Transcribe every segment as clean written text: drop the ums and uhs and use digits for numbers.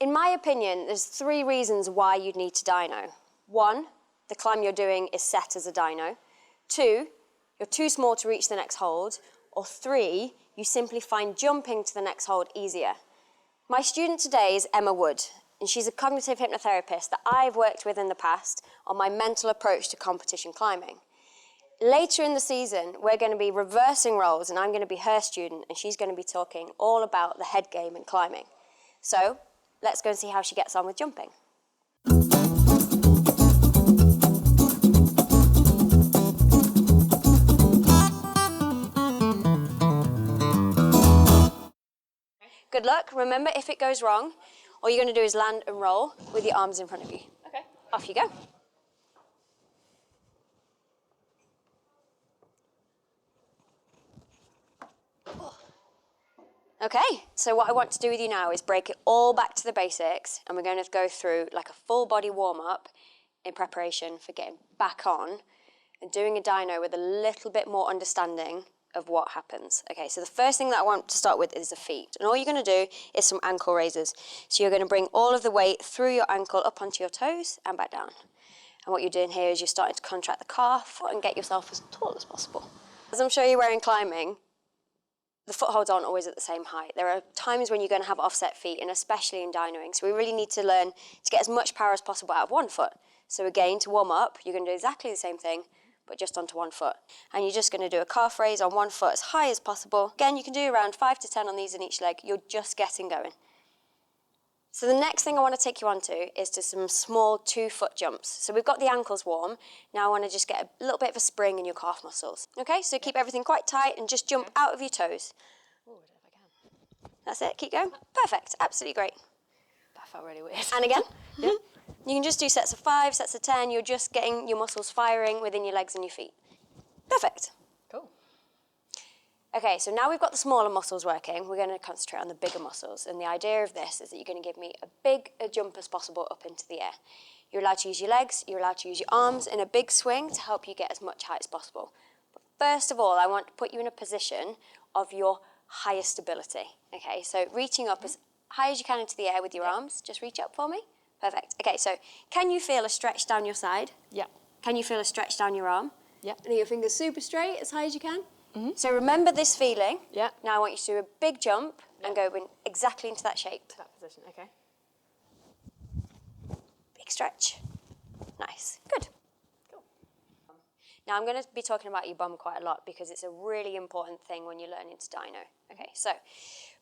In my opinion, there's 3 reasons why you'd need to dyno. 1, the climb you're doing is set as a dyno. 2, you're too small to reach the next hold. Or 3, you simply find jumping to the next hold easier. My student today is Emma Wood, and she's a cognitive hypnotherapist that I've worked with in the past on my mental approach to competition climbing. Later in the season, we're going to be reversing roles, and I'm going to be her student, and she's going to be talking all about the head game in climbing. So, let's go and see how she gets on with jumping. Good luck. Remember, if it goes wrong, all you're going to do is land and roll with your arms in front of you. Okay. Off you go. Okay, so what I want to do with you now is break it all back to the basics, and we're going to go through like a full body warm-up in preparation for getting back on and doing a dyno with a little bit more understanding of what happens. Okay, so the first thing that I want to start with is the feet. And all you're going to do is some ankle raises. So you're going to bring all of the weight through your ankle up onto your toes and back down. And what you're doing here is you're starting to contract the calf and get yourself as tall as possible. As I'm sure you were in climbing, the footholds aren't always at the same height. There are times when you're going to have offset feet, and especially in dynoing. So we really need to learn to get as much power as possible out of one foot. So again, to warm up, you're going to do exactly the same thing, but just onto one foot. And you're just going to do a calf raise on one foot as high as possible. Again, you can do around 5 to 10 on these in each leg. You're just getting going. So the next thing I want to take you on to is to some small 2-foot jumps. So we've got the ankles warm. Now I want to just get a little bit of a spring in your calf muscles. Okay, so keep everything quite tight and just jump out of your toes. Oh, I don't know if I can. That's it, keep going. Perfect, absolutely great. That felt really weird. And again. Yeah. You can just do sets of 5, sets of 10. You're just getting your muscles firing within your legs and your feet. Perfect. Cool. Okay, so now we've got the smaller muscles working, we're going to concentrate on the bigger muscles. And the idea of this is that you're going to give me as big a jump as possible up into the air. You're allowed to use your legs, you're allowed to use your arms in a big swing to help you get as much height as possible. But first of all, I want to put you in a position of your highest ability. Okay, so reaching up as high as you can into the air with your arms. Just reach up for me. Perfect. Okay, so can you feel a stretch down your side? Yeah. Can you feel a stretch down your arm? Yeah. And your fingers super straight, as high as you can. Mm-hmm. So remember this feeling. Yeah. Now I want you to do a big jump and go exactly into that shape. To that position, okay. Big stretch. Nice. Good. Cool. Now I'm going to be talking about your bum quite a lot because it's a really important thing when you're learning to dyno. Okay, so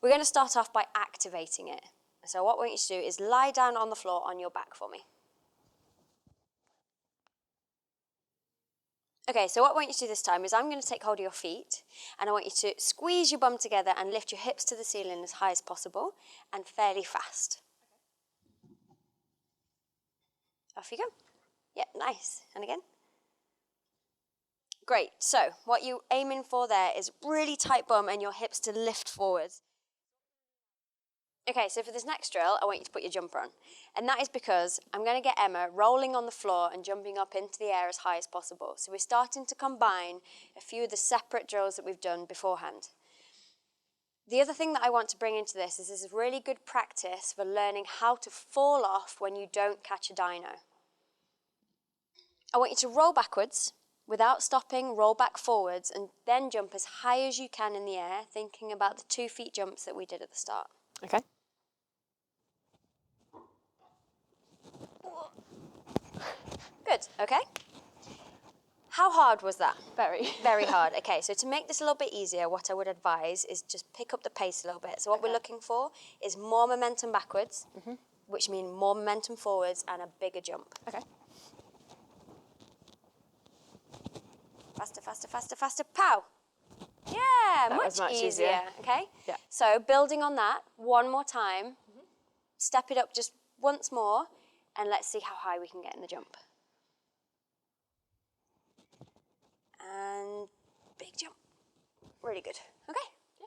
we're going to start off by activating it. So what I want you to do is lie down on the floor on your back for me. Okay, so what I want you to do this time is I'm going to take hold of your feet and I want you to squeeze your bum together and lift your hips to the ceiling as high as possible and fairly fast. Off you go. Yep, nice. And again. Great. So what you're aiming for there is really tight bum and your hips to lift forwards. Okay, so for this next drill, I want you to put your jumper on. And that is because I'm going to get Emma rolling on the floor and jumping up into the air as high as possible. So we're starting to combine a few of the separate drills that we've done beforehand. The other thing that I want to bring into this is really good practice for learning how to fall off when you don't catch a dyno. I want you to roll backwards without stopping, roll back forwards, and then jump as high as you can in the air, thinking about the 2 feet jumps that we did at the start. Okay. Good, okay. How hard was that? Very. Very hard. Okay, so to make this a little bit easier, what I would advise is just pick up the pace a little bit. So what we're looking for is more momentum backwards, which means more momentum forwards and a bigger jump. Okay. Faster, faster, faster, faster, pow! Yeah, That was much easier. Okay? Yeah. So building on that, one more time, step it up just once more, and let's see how high we can get in the jump. And big jump. Really good. Okay? Yeah.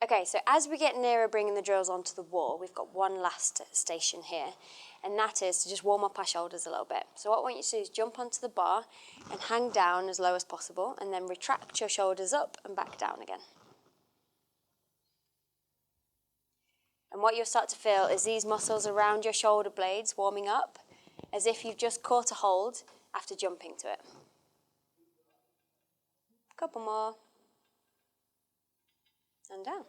Okay, so as we get nearer bringing the drills onto the wall, we've got one last station here, and that is to just warm up our shoulders a little bit. So what I want you to do is jump onto the bar and hang down as low as possible, and then retract your shoulders up and back down again. And what you'll start to feel is these muscles around your shoulder blades warming up, as if you've just caught a hold after jumping to it. Couple more. And down.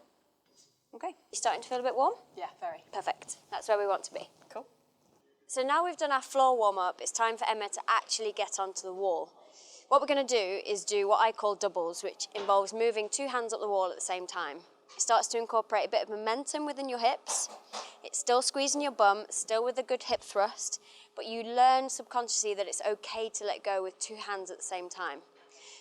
Okay, you starting to feel a bit warm? Yeah, very. Perfect. That's where we want to be. Cool. So now we've done our floor warm-up, it's time for Emma to actually get onto the wall. What we're going to do is do what I call doubles, which involves moving 2 hands up the wall at the same time. It starts to incorporate a bit of momentum within your hips. It's still squeezing your bum, still with a good hip thrust, but you learn subconsciously that it's okay to let go with 2 hands at the same time.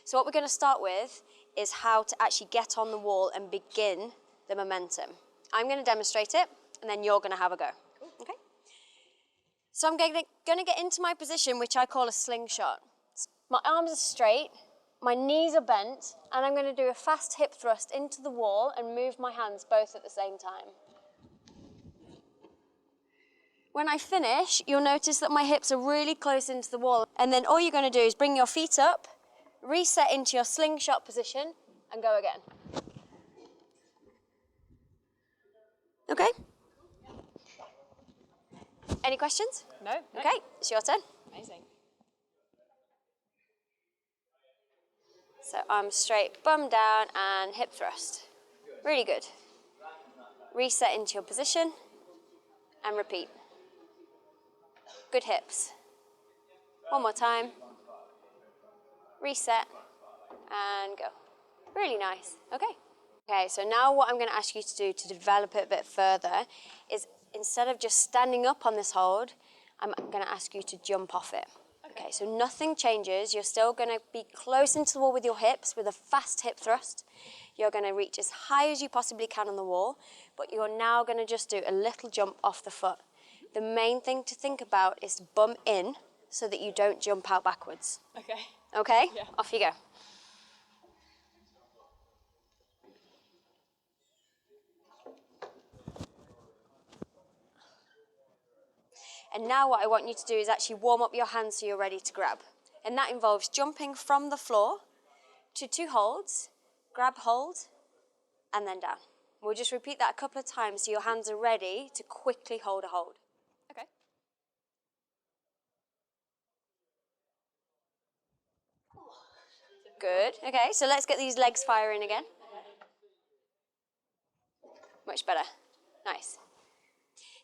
So what we're going to start with is how to actually get on the wall and begin the momentum. I'm going to demonstrate it, and then you're going to have a go. Cool. Okay? So I'm going to get into my position, which I call a slingshot. My arms are straight, my knees are bent, and I'm going to do a fast hip thrust into the wall and move my hands both at the same time. When I finish, you'll notice that my hips are really close into the wall, and then all you're going to do is bring your feet up, reset into your slingshot position, and go again. Okay? Any questions? No. Okay, it's your turn. Amazing. So arms straight, bum down, and hip thrust. Really good. Reset into your position, and repeat. Good hips. One more time. Reset, and go. Really nice. Okay. Okay, so now what I'm going to ask you to do to develop it a bit further is instead of just standing up on this hold, I'm going to ask you to jump off it. Okay, so nothing changes. You're still going to be close into the wall with your hips with a fast hip thrust. You're going to reach as high as you possibly can on the wall, but you're now going to just do a little jump off the foot. The main thing to think about is bum in so that you don't jump out backwards. Okay. Okay? Yeah. Off you go. And now what I want you to do is actually warm up your hands so you're ready to grab. And that involves jumping from the floor to 2 holds, grab, hold, and then down. We'll just repeat that a couple of times so your hands are ready to quickly hold a hold. Okay. Good. Okay, so let's get these legs firing again. Much better. Nice.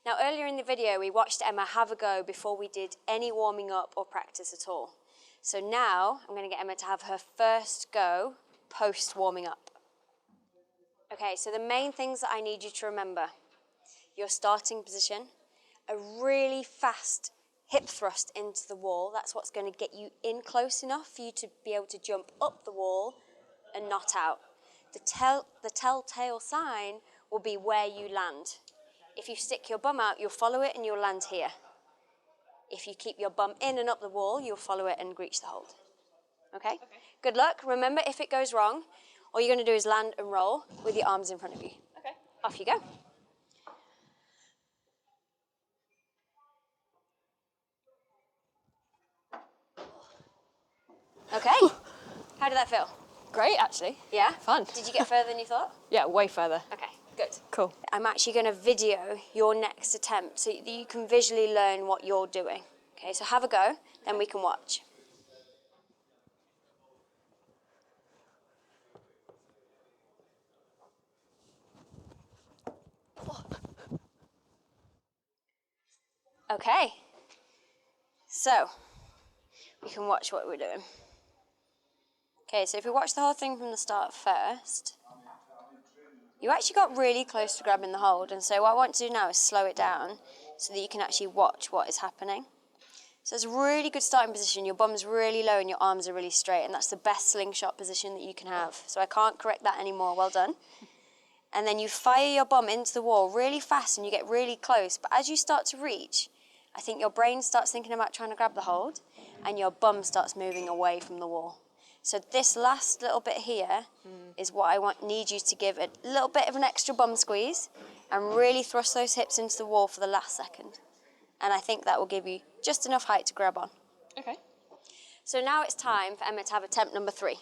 Now, earlier in the video, we watched Emma have a go before we did any warming up or practice at all. So now, I'm going to get Emma to have her first go post warming up. Okay, so the main things that I need you to remember: your starting position, a really fast hip thrust into the wall. That's what's going to get you in close enough for you to be able to jump up the wall and not out. The telltale sign will be where you land. If you stick your bum out, you'll follow it and you'll land here. If you keep your bum in and up the wall, you'll follow it and reach the hold. Okay? Good luck. Remember, if it goes wrong, all you're going to do is land and roll with your arms in front of you. Okay. Off you go. Okay. How did that feel? Great, actually. Yeah? Fun. Did you get further than you thought? Yeah, way further. Okay, good. Cool. I'm actually going to video your next attempt so that you can visually learn what you're doing. Okay, so have a go, then we can watch. Okay, so we can watch what we're doing. Okay, so if we watch the whole thing from the start first, you actually got really close to grabbing the hold, and so what I want to do now is slow it down so that you can actually watch what is happening. So it's a really good starting position. Your bum's really low and your arms are really straight, and that's the best slingshot position that you can have. So I can't correct that anymore. Well done. And then you fire your bum into the wall really fast and you get really close, but as you start to reach, I think your brain starts thinking about trying to grab the hold and your bum starts moving away from the wall. So this last little bit here is what I need you to give a little bit of an extra bum squeeze and really thrust those hips into the wall for the last second. And I think that will give you just enough height to grab on. Okay. So now it's time for Emma to have attempt number 3.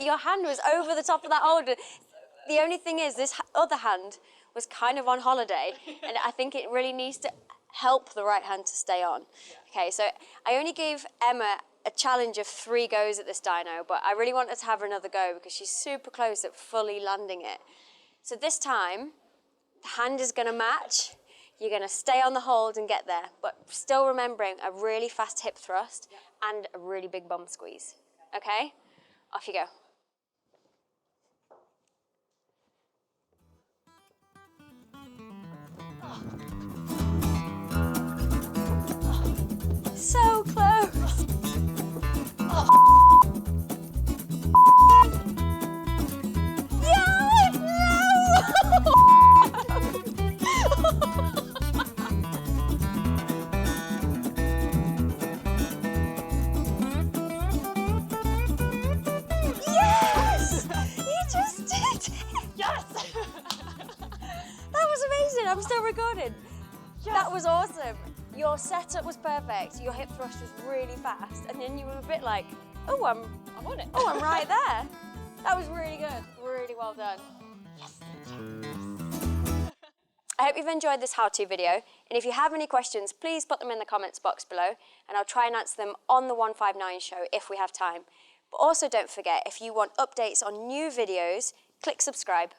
Like your hand was over the top of that holder. The only thing is this other hand was kind of on holiday, and I think it really needs to help the right hand to stay on. Okay, so I only gave Emma a challenge of 3 goes at this dyno, but I really wanted to have her another go because she's super close at fully landing it. So this time, the hand is gonna match. You're gonna stay on the hold and get there, but still remembering a really fast hip thrust and a really big bum squeeze. Okay? Off you go. So close. Yeah, no! Yes! You just did it! Yes! That was amazing. I'm still recording. Yes. That was awesome. Your setup was perfect. Your hip thrust was really fast, and then you were a bit like, "Oh, I'm on it. Oh, I'm right there." That was really good. Really well done. Yes. I hope you've enjoyed this how-to video, and if you have any questions, please put them in the comments box below, and I'll try and answer them on the 159 show if we have time. But also don't forget, if you want updates on new videos, click subscribe